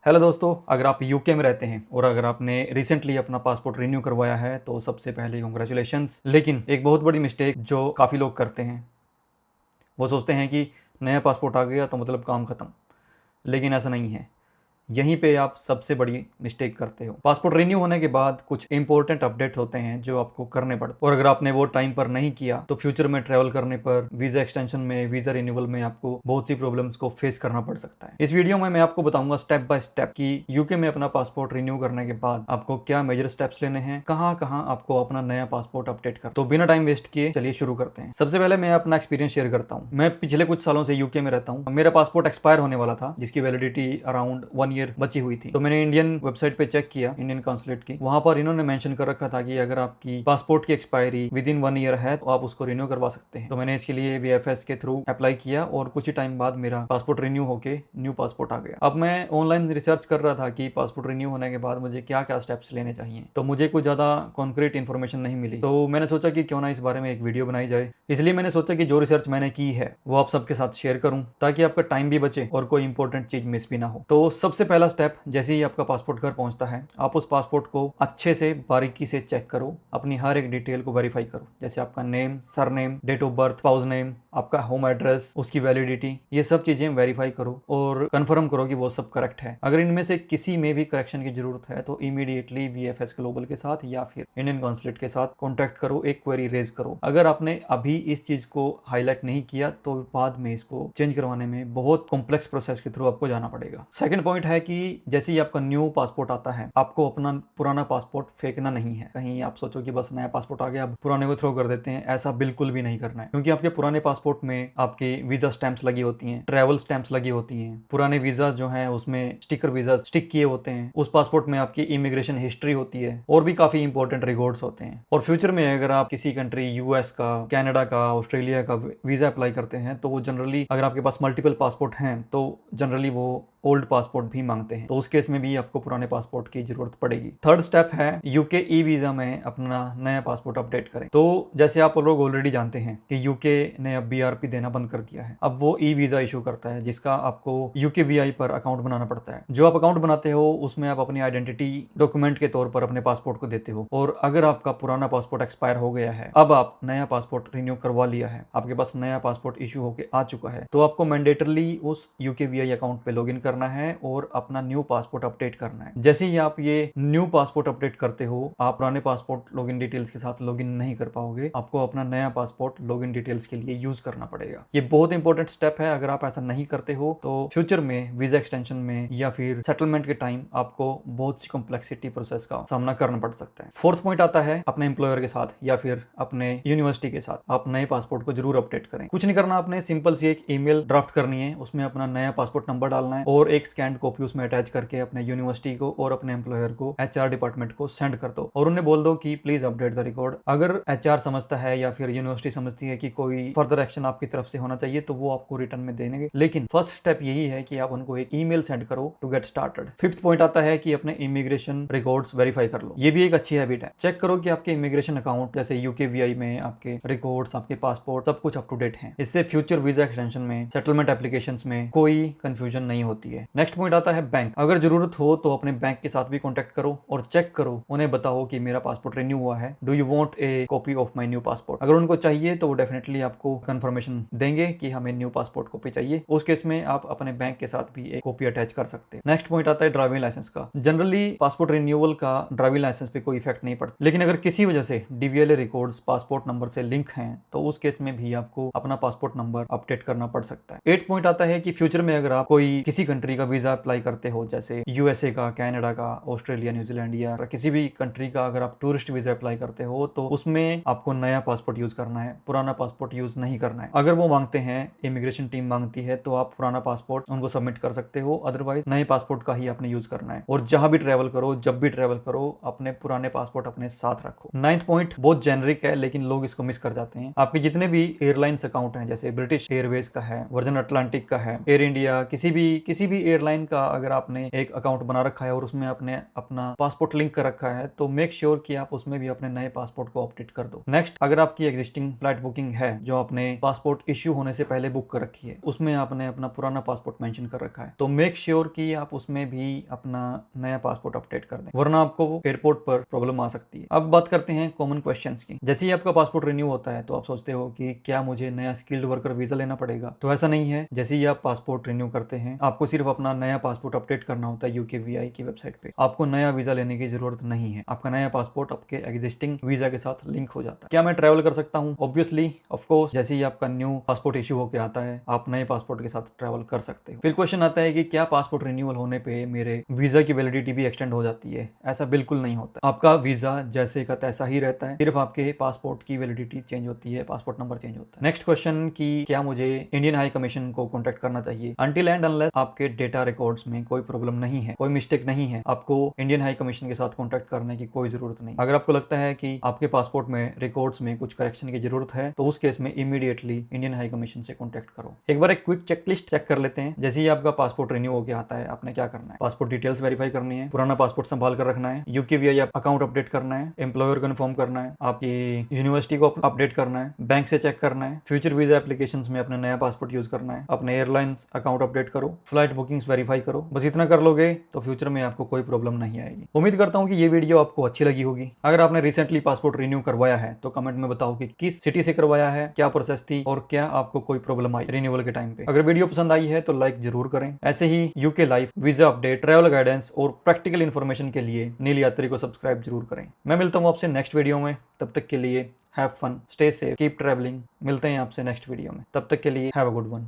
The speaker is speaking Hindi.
हेलो दोस्तों, अगर आप यूके में रहते हैं और अगर आपने रिसेंटली अपना पासपोर्ट रिन्यू करवाया है तो सबसे पहले कॉन्ग्रेचुलेशंस। लेकिन एक बहुत बड़ी मिस्टेक जो काफ़ी लोग करते हैं, वो सोचते हैं कि नया पासपोर्ट आ गया तो मतलब काम ख़त्म। लेकिन ऐसा नहीं है, यहीं पे आप सबसे बड़ी मिस्टेक करते हो। पासपोर्ट रिन्यू होने के बाद कुछ इंपॉर्टेंट अपडेट्स होते हैं जो आपको करने पड़ते हैं, और अगर आपने वो टाइम पर नहीं किया तो फ्यूचर में ट्रैवल करने पर वीजा एक्सटेंशन में, वीजा रिन्यूअल में आपको बहुत सी प्रॉब्लम्स को फेस करना पड़ सकता है। इस वीडियो में मैं आपको बताऊंगा स्टेप बाय स्टेप कि यूके में अपना पासपोर्ट रिन्यू करने के बाद आपको क्या मेजर स्टेप्स लेने हैं, कहाँ कहाँ आपको अपना नया पासपोर्ट अपडेट कर। तो बिना टाइम वेस्ट किए चलिए शुरू करते हैं। सबसे पहले मैं अपना एक्सपीरियंस शेयर करता हूँ। मैं पिछले कुछ सालों से यूके में रहता हूँ। मेरा पासपोर्ट एक्सपायर होने वाला था, जिसकी वैलिडिटी अराउंड 1 ईयर बची हुई थी। तो मैंने इंडियन वेबसाइट पे चेक किया, इंडियन कॉन्सुलेट की। वहां पर इन्होंने मेंशन कर रखा था कि अगर आपकी पासपोर्ट की एक्सपायरी विद इन 1 ईयर है तो आप उसको रिन्यू करवा सकते हैं। तो मैंने इसके लिए वीएफएस के थ्रू अप्लाई किया और कुछ ही टाइम बाद मेरा पासपोर्ट रिन्यू होके न्यू पासपोर्ट आ गया। अब मैं ऑनलाइन रिसर्च कर रहा था कि पासपोर्ट रिन्यू होने के बाद मुझे क्या क्या स्टेप्स लेने चाहिए, तो मुझे कुछ ज्यादा कॉन्क्रीट इन्फॉर्मेशन नहीं मिली। तो मैंने सोचा कि क्यों ना इस बारे में एक वीडियो बनाई जाए। इसलिए मैंने सोचा कि जो रिसर्च मैंने की है वो आप सबके साथ शेयर करूं, ताकि आपका टाइम भी बचे और कोई इंपॉर्टेंट चीज मिस भी ना हो। तो सबसे पहला स्टेप, जैसे ही आपका पासपोर्ट घर पहुंचता है, आप उस पासपोर्ट को अच्छे से बारीकी से चेक करो, अपनी हर एक डिटेल को वेरीफाई करो, जैसे आपका name, surname, date of birth, spouse name, आपका होम एड्रेस, उसकी वैलिडिटी, ये सब चीजें वेरीफाई करो और कंफर्म करो कि वो सब करेक्ट है। अगर इनमें से किसी में भी करेक्शन की जरूरत है तो इमीडिएटली वीएफएस ग्लोबल के साथ या फिर इंडियन कॉन्सुलेट के साथ कॉन्टैक्ट करो, एक क्वेरी रेज करो। अगर आपने अभी इस चीज को हाईलाइट नहीं किया तो बाद में इसको चेंज करवाने में बहुत कॉम्प्लेक्स प्रोसेस के थ्रू आपको जाना पड़ेगा। सेकंड पॉइंट है कि जैसे ही आपका न्यू पासपोर्ट आता है, आपको अपना पुराना पासपोर्ट फेंकना नहीं है। कहीं आप सोचो कि बस नया पासपोर्ट आ गया अब पुराने को थ्रो कर देते हैं, ऐसा बिल्कुल भी नहीं करना है। क्योंकि आपके पुराने पासपोर्ट में आपकी वीजा स्टैंप्स लगी होती हैं, ट्रैवल स्टैंप्स लगी होती हैं, पुराने वीजा जो हैं उसमें स्टिकर वीजा स्टिक किए होते हैं, उस पासपोर्ट में आपकी इमिग्रेशन हिस्ट्री होती है और भी काफी इंपॉर्टेंट रिकॉर्ड्स होते हैं। और फ्यूचर में अगर आप किसी कंट्री, यूएस का, कनाडा का, ऑस्ट्रेलिया का वीजा अप्लाई करते हैं तो वो जनरली, अगर आपके पास मल्टीपल पासपोर्ट हैं तो जनरली वो ओल्ड पासपोर्ट भी मांगते हैं। तो उस केस में भी आपको पुराने पासपोर्ट की जरूरत पड़ेगी। थर्ड स्टेप है यूके ई वीजा में अपना नया पासपोर्ट अपडेट करें। तो जैसे आप लोग ऑलरेडी जानते हैं कि यूके ने अब बीआरपी देना बंद कर दिया है। अब वो ई वीजा इशू करता है, जिसका आपको यूके वीआई पर अकाउंट बनाना पड़ता है। जो आप अकाउंट बनाते हो उसमें आप अपनी आइडेंटिटी डॉक्यूमेंट के तौर पर अपने पासपोर्ट को देते हो। और अगर आपका पुराना पासपोर्ट एक्सपायर हो गया है, अब आप नया पासपोर्ट रिन्यू करवा लिया है, आपके पास नया पासपोर्ट इशू होकर आ चुका है, तो आपको मैंडेटरली उस यूके वीआई अकाउंट पे लॉगिन करना है और अपना न्यू पासपोर्ट अपडेट करना है। जैसे ही आप ये न्यू पासपोर्ट अपडेट करते हो, आप पुराने पासपोर्ट लॉगिन डिटेल्स के साथ लॉगिन नहीं कर पाओगे। आपको अपना नया पासपोर्ट लॉगिन डिटेल्स के लिए यूज करना पड़ेगा। ये बहुत इंपॉर्टेंट स्टेप है। अगर आप ऐसा नहीं करते हो तो फ्यूचर में वीजा एक्सटेंशन में या फिर सेटलमेंट के टाइम आपको बहुत सी कॉम्प्लेक्सिटी प्रोसेस का सामना करना पड़ सकता है। फोर्थ पॉइंट आता है अपने एम्प्लॉयर के साथ या फिर अपने यूनिवर्सिटी के साथ आप नए पासपोर्ट को जरूर अपडेट करें। कुछ नहीं करना, आपने सिंपल सी एक ईमेल ड्राफ्ट करनी है, उसमें अपना नया पासपोर्ट नंबर डालना है और एक स्कैन कॉपी उसमें अटैच करके अपने यूनिवर्सिटी को और अपने एम्प्लॉयर को, एचआर डिपार्टमेंट को सेंड कर दो और उन्हें बोल दो कि प्लीज अपडेट द रिकॉर्ड। अगर एचआर समझता है या फिर यूनिवर्सिटी समझती है कि कोई फर्दर एक्शन आपकी तरफ से होना चाहिए तो वो आपको रिटर्न में देंगे। लेकिन फर्स्ट स्टेप यही है कि आप उनको एक ईमेल सेंड करो to get started. Fifth point आता है कि अपने इमिग्रेशन रिकॉर्ड्स वेरीफाई कर लो। ये भी एक अच्छी हैबिट है। चेक करो कि आपके इमिग्रेशन अकाउंट जैसे यूके वीआई में आपके रिकॉर्ड्स, आपके पासपोर्ट सब कुछ अप टू डेट है। इससे फ्यूचर वीजा एक्सटेंशन में, सेटलमेंट एप्लीकेशंस में कोई कंफ्यूजन नहीं होती है। नेक्स्ट पॉइंट आता है बैंक। अगर जरूरत हो तो अपने बैंक के साथ भी कांटेक्ट करो और चेक करो, उन्हें बताओ कि मेरा पासपोर्ट रिन्यू हुआ है, do you want a copy of my new passport. अगर उनको चाहिए तो वो डेफिनेटली आपको कंफर्मेशन देंगे कि हमें न्यू पासपोर्ट कॉपी चाहिए। उस केस में आप अपने बैंक के साथ भी एक कॉपी अटैच कर सकते हैं। नेक्स्ट पॉइंट आता है ड्राइविंग लाइसेंस का। जनरली पासपोर्ट रिन्यूअल का ड्राइविंग लाइसेंस पे कोई इफेक्ट नहीं पड़ता, लेकिन अगर किसी वजह से डीवीएलए रिकॉर्ड्स पासपोर्ट नंबर से लिंक हैं तो उस केस में भी आपको अपना पासपोर्ट नंबर अपडेट करना पड़ सकता है। एट पॉइंट आता है कि फ्यूचर में अगर आप कोई किसी कंट्री का वीजा अप्लाई करते हो, जैसे यूएसए का, कनाडा का, ऑस्ट्रेलिया, न्यूजीलैंड या किसी भी कंट्री का अगर आप टूरिस्ट वीजा अप्लाई करते हो तो उसमें आपको नया पासपोर्ट यूज करना है, पुराना पासपोर्ट यूज नहीं करना है। अगर वो मांगते हैं, इमिग्रेशन टीम मांगती है, तो आप पुराना पासपोर्ट उनको सबमिट कर सकते हो, अदरवाइज नए पासपोर्ट का ही आपने यूज करना है। और जहां भी ट्रेवल करो, जब भी ट्रेवल करो, अपने पुराने पासपोर्ट अपने साथ रखो। नाइन्थ पॉइंट बहुत जेनरिक है लेकिन लोग इसको मिस कर जाते हैं। आपके जितने भी एयरलाइंस अकाउंट हैं, जैसे ब्रिटिश एयरवेज का है, वर्जन अटलांटिक का है, एयर इंडिया, किसी भी एयरलाइन का अगर आपने एक अकाउंट बना रखा है और उसमें आपने अपना पासपोर्ट लिंक कर रखा है तो मेक श्योर कि आप उसमें भी अपने नए पासपोर्ट को अपडेट कर दो। नेक्स्ट, अगर आपकी एग्जिस्टिंग फ्लाइट बुकिंग है जो आपने पासपोर्ट इश्यू होने से पहले बुक कर रखी है, उसमें आपने अपना पुराना पासपोर्ट मेंशन कर रखा है, तो मेक श्योर कि आप उसमें भी अपना नया पासपोर्ट अपडेट कर दें, वरना आपको एयरपोर्ट पर प्रॉब्लम आ सकती है। अब बात करते हैं कॉमन क्वेश्चंस की। जैसे ही आपका पासपोर्ट रिन्यू होता है तो आप सोचते हो कि क्या मुझे नया स्किल्ड वर्कर वीजा लेना पड़ेगा, तो ऐसा नहीं है। जैसे ही आप पासपोर्ट रिन्यू करते हैं आपको सिर्फ अपना नया पासपोर्ट अपडेट करना होता है UKVI की वेबसाइट पे। आपको नया वीजा लेने की जरूरत नहीं है, आपका नया पासपोर्ट आपके एग्जिस्टिंग वीजा के साथ लिंक हो जाता है। क्या मैं ट्रैवल कर सकता हूँ? ऑब्वियसली, ऑफ कोर्स, जैसे ही आपका न्यू पासपोर्ट इश्यू होकर आता है आप नए पासपोर्ट के साथ ट्रैवल कर सकते हो। फिर क्वेश्चन आता है कि क्या पासपोर्ट रिन्यूअल होने पे मेरे वीजा की वैलिडिटी भी एक्सटेंड हो जाती है? ऐसा बिल्कुल नहीं होता, आपका वीजा जैसे का तैसा ही रहता है, सिर्फ आपके पासपोर्ट की वैलिडिटी चेंज होती है, पासपोर्ट नंबर चेंज होता है। नेक्स्ट क्वेश्चन कि क्या मुझे इंडियन हाई कमीशन को कॉन्टेक्ट करना चाहिए? अनटिल एंड अनलेस आपके डेटा रिकॉर्ड्स में कोई प्रॉब्लम नहीं है, कोई मिस्टेक नहीं है, आपको इंडियन हाई कमीशन के साथ कॉन्टेक्ट करने की कोई जरूरत नहीं। अगर आपको लगता है कि आपके पासपोर्ट में रिकॉर्ड्स में कुछ करेक्शन की जरूरत है तो उस केस में इमीडिएटली इंडियन हाई कमीशन से कॉन्टेक्ट करो। एक बार एक क्विक चेकलिस्ट चेक कर लेते हैं। जैसे ही आपका पासपोर्ट रिन्यू होकर आता है आपने क्या करना है? पासपोर्ट डिटेल्स वेरीफाई करनी है, पुराना पासपोर्ट संभाल कर रखना है, UKVI अकाउंट अपडेट करना है, एम्प्लॉयर कन्फर्म करना है, आपकी यूनिवर्सिटी को अपडेट करना है, बैंक से चेक करना है, फ्यूचर वीजा एप्लीकेशंस में अपने नया पासपोर्ट यूज करना है, अपने एयरलाइंस अकाउंट अपडेट करो, फ्लाइट बुकिंग्स वेरीफाई करो। बस इतना कर लोगे तो फ्यूचर में आपको कोई प्रॉब्लम नहीं आएगी। उम्मीद करता हूँ कि ये वीडियो आपको अच्छी लगी होगी। अगर आपने रिसेंटली पासपोर्ट रिन्यू करवाया है तो कमेंट में बताओ कि किस सिटी से करवाया है, क्या प्रोसेस थी और क्या आपको कोई प्रॉब्लम आई रिन्यूअल के टाइम पे। अगर वीडियो पसंद आई है तो लाइक जरूर करें। ऐसे ही UK life, visa update, travel guidance और प्रैक्टिकल इन्फॉर्मेशन के लिए नील यात्री को सब्सक्राइब जरूर करें। मैं मिलता हूँ आपसे नेक्स्ट वीडियो में, तब तक के लिए have fun, stay safe, keep travelling. मिलते हैं आपसे नेक्स्ट वीडियो में, तब तक के लिए हैव अ गुड वन।